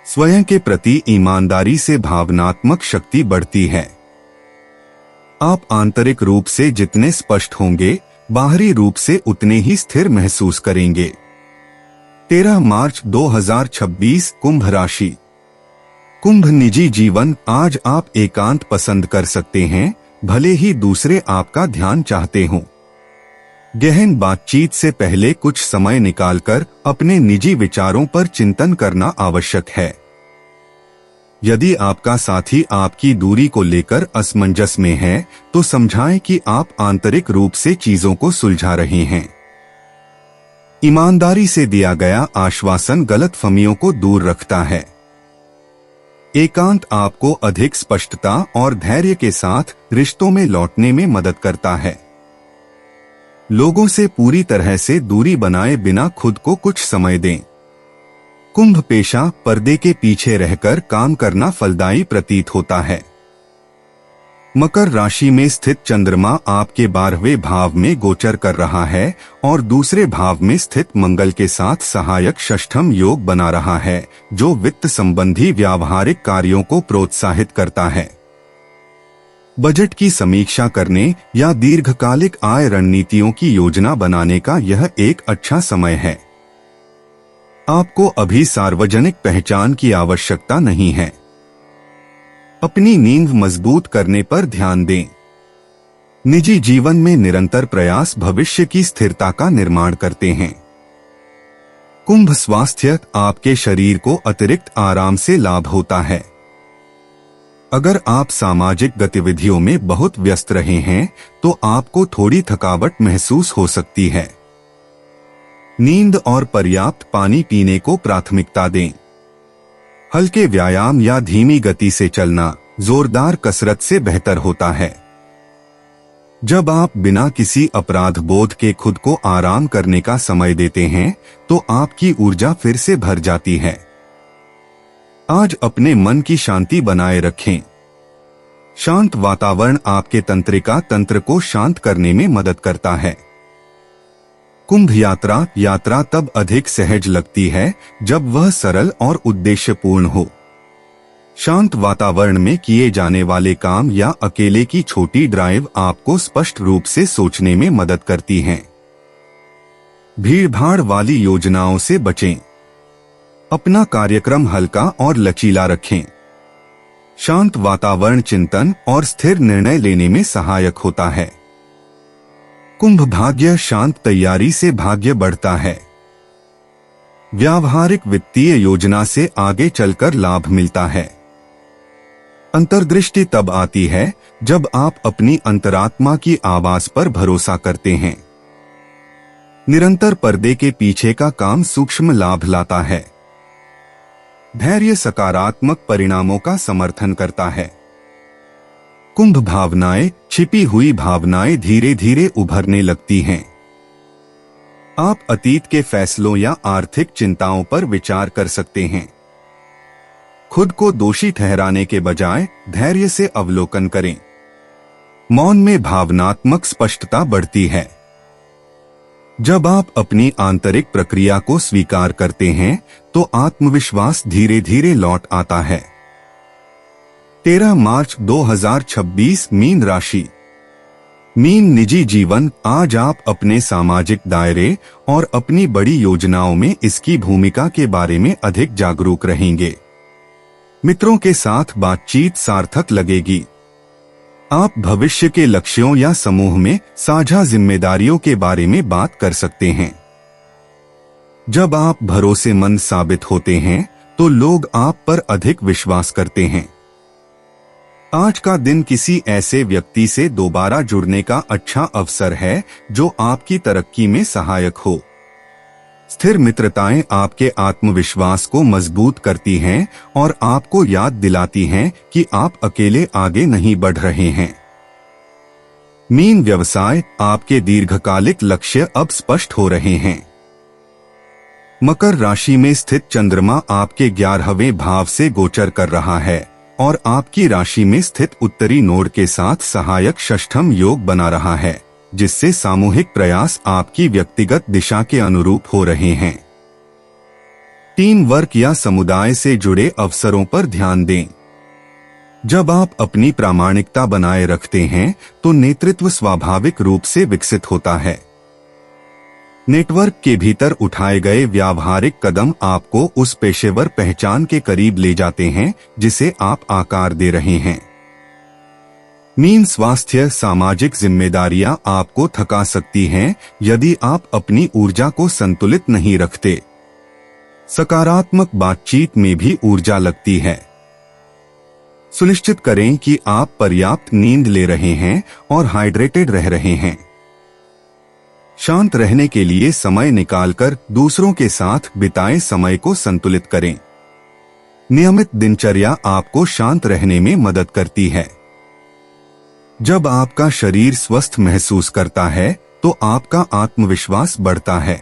स्वयं के प्रति ईमानदारी से भावनात्मक शक्ति बढ़ती है। आप आंतरिक रूप से जितने स्पष्ट होंगे, बाहरी रूप से उतने ही स्थिर महसूस करेंगे। 13 मार्च 2026, कुंभ राशि। कुंभ निजी जीवन, आज आप एकांत पसंद कर सकते हैं, भले ही दूसरे आपका ध्यान चाहते हों। गहन बातचीत से पहले कुछ समय निकालकर अपने निजी विचारों पर चिंतन करना आवश्यक है। यदि आपका साथी आपकी दूरी को लेकर असमंजस में है, तो समझाएं कि आप आंतरिक रूप से चीजों को सुलझा रहे हैं। ईमानदारी से दिया गया आश्वासन गलतफहमियों को दूर रखता है। एकांत आपको अधिक स्पष्टता और धैर्य के साथ रिश्तों में लौटने में मदद करता है। लोगों से पूरी तरह से दूरी बनाए बिना खुद को कुछ समय दें। कुंभ पेशा, पर्दे के पीछे रहकर काम करना फलदायी प्रतीत होता है। मकर राशि में स्थित चंद्रमा आपके 12वें भाव में गोचर कर रहा है और दूसरे भाव में स्थित मंगल के साथ सहायक षष्ठम योग बना रहा है, जो वित्त संबंधी व्यावहारिक कार्यों को प्रोत्साहित करता है। बजट की समीक्षा करने या दीर्घकालिक आय रणनीतियों की योजना बनाने का यह एक अच्छा समय है। आपको अभी सार्वजनिक पहचान की आवश्यकता नहीं है। अपनी नींव मजबूत करने पर ध्यान दें। निजी जीवन में निरंतर प्रयास भविष्य की स्थिरता का निर्माण करते हैं। कुंभ स्वास्थ्य, आपके शरीर को अतिरिक्त आराम से लाभ होता है। अगर आप सामाजिक गतिविधियों में बहुत व्यस्त रहे हैं, तो आपको थोड़ी थकावट महसूस हो सकती है। नींद और पर्याप्त पानी पीने को प्राथमिकता दें। हल्के व्यायाम या धीमी गति से चलना जोरदार कसरत से बेहतर होता है। जब आप बिना किसी अपराध बोध के खुद को आराम करने का समय देते हैं, तो आपकी ऊर्जा फिर से भर जाती है। आज अपने मन की शांति बनाए रखें। शांत वातावरण आपके तंत्रिका तंत्र को शांत करने में मदद करता है। कुंभ यात्रा तब अधिक सहज लगती है जब वह सरल और उद्देश्यपूर्ण हो। शांत वातावरण में किए जाने वाले काम या अकेले की छोटी ड्राइव आपको स्पष्ट रूप से सोचने में मदद करती हैं। भीड़भाड़ वाली योजनाओं से बचें। अपना कार्यक्रम हल्का और लचीला रखें। शांत वातावरण चिंतन और स्थिर निर्णय लेने में सहायक होता है। कुंभ भाग्य, शांत तैयारी से भाग्य बढ़ता है। व्यावहारिक वित्तीय योजना से आगे चलकर लाभ मिलता है। अंतर्दृष्टि तब आती है जब आप अपनी अंतरात्मा की आवाज पर भरोसा करते हैं। निरंतर पर्दे के पीछे का काम सूक्ष्म लाभ लाता है। धैर्य सकारात्मक परिणामों का समर्थन करता है। कुंभ भावनाएं, छिपी हुई भावनाएं धीरे धीरे उभरने लगती हैं। आप अतीत के फैसलों या आर्थिक चिंताओं पर विचार कर सकते हैं। खुद को दोषी ठहराने के बजाय धैर्य से अवलोकन करें। मौन में भावनात्मक स्पष्टता बढ़ती है। जब आप अपनी आंतरिक प्रक्रिया को स्वीकार करते हैं, तो आत्मविश्वास धीरे धीरे लौट आता है। 13 मार्च 2026, मीन राशि। मीन निजी जीवन। आज आप अपने सामाजिक दायरे और अपनी बड़ी योजनाओं में इसकी भूमिका के बारे में अधिक जागरूक रहेंगे। मित्रों के साथ बातचीत सार्थक लगेगी। आप भविष्य के लक्ष्यों या समूह में साझा जिम्मेदारियों के बारे में बात कर सकते हैं। जब आप भरोसेमंद साबित होते हैं तो लोग आप पर अधिक विश्वास करते हैं। आज का दिन किसी ऐसे व्यक्ति से दोबारा जुड़ने का अच्छा अवसर है जो आपकी तरक्की में सहायक हो। स्थिर मित्रताएं आपके आत्मविश्वास को मजबूत करती हैं और आपको याद दिलाती हैं कि आप अकेले आगे नहीं बढ़ रहे हैं। मीन व्यवसाय। आपके दीर्घकालिक लक्ष्य अब स्पष्ट हो रहे हैं। मकर राशि में स्थित चंद्रमा आपके 11वें भाव से गोचर कर रहा है और आपकी राशि में स्थित उत्तरी नोड के साथ सहायक षष्ठम योग बना रहा है, जिससे सामूहिक प्रयास आपकी व्यक्तिगत दिशा के अनुरूप हो रहे हैं। टीम वर्क या समुदाय से जुड़े अवसरों पर ध्यान दें। जब आप अपनी प्रामाणिकता बनाए रखते हैं तो नेतृत्व स्वाभाविक रूप से विकसित होता है। नेटवर्क के भीतर उठाए गए व्यावहारिक कदम आपको उस पेशेवर पहचान के करीब ले जाते हैं जिसे आप आकार दे रहे हैं। मीन स्वास्थ्य। सामाजिक जिम्मेदारियां आपको थका सकती हैं यदि आप अपनी ऊर्जा को संतुलित नहीं रखते। सकारात्मक बातचीत में भी ऊर्जा लगती है। सुनिश्चित करें कि आप पर्याप्त नींद ले रहे हैं और हाइड्रेटेड रह रहे हैं। शांत रहने के लिए समय निकालकर दूसरों के साथ बिताए समय को संतुलित करें। नियमित दिनचर्या आपको शांत रहने में मदद करती है। जब आपका शरीर स्वस्थ महसूस करता है तो आपका आत्मविश्वास बढ़ता है।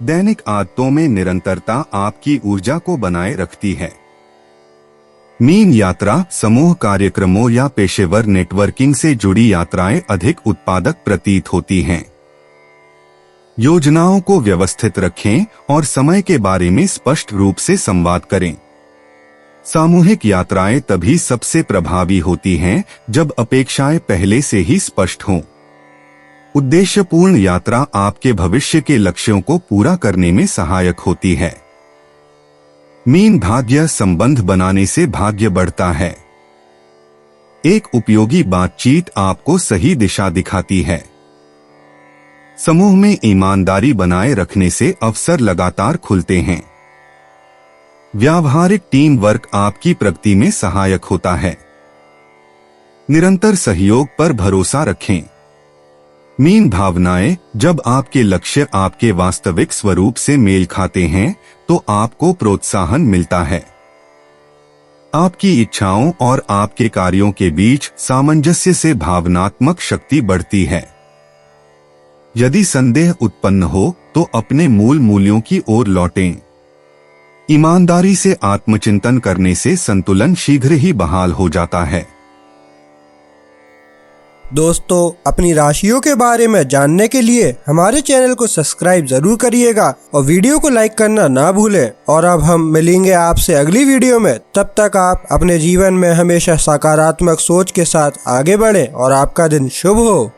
दैनिक आदतों में निरंतरता आपकी ऊर्जा को बनाए रखती है। मीन यात्रा। समूह कार्यक्रमों या पेशेवर नेटवर्किंग से जुड़ी यात्राएं अधिक उत्पादक प्रतीत होती हैं। योजनाओं को व्यवस्थित रखें और समय के बारे में स्पष्ट रूप से संवाद करें। सामूहिक यात्राएं तभी सबसे प्रभावी होती हैं जब अपेक्षाएं पहले से ही स्पष्ट हों। उद्देश्यपूर्ण यात्रा आपके भविष्य के लक्ष्यों को पूरा करने में सहायक होती है। मीन भाग्य। संबंध बनाने से भाग्य बढ़ता है। एक उपयोगी बातचीत आपको सही दिशा दिखाती है। समूह में ईमानदारी बनाए रखने से अवसर लगातार खुलते हैं। व्यावहारिक टीम वर्क आपकी प्रगति में सहायक होता है। निरंतर सहयोग पर भरोसा रखें। मीन भावनाएं। जब आपके लक्ष्य आपके वास्तविक स्वरूप से मेल खाते हैं तो आपको प्रोत्साहन मिलता है। आपकी इच्छाओं और आपके कार्यों के बीच सामंजस्य से भावनात्मक शक्ति बढ़ती है। यदि संदेह उत्पन्न हो तो अपने मूल मूल्यों की ओर लौटें। ईमानदारी से आत्मचिंतन करने से संतुलन शीघ्र ही बहाल हो जाता है। दोस्तों, अपनी राशियों के बारे में जानने के लिए हमारे चैनल को सब्सक्राइब जरूर करिएगा और वीडियो को लाइक करना ना भूलें। और अब हम मिलेंगे आपसे अगली वीडियो में। तब तक आप अपने जीवन में हमेशा सकारात्मक सोच के साथ आगे बढ़ें और आपका दिन शुभ हो।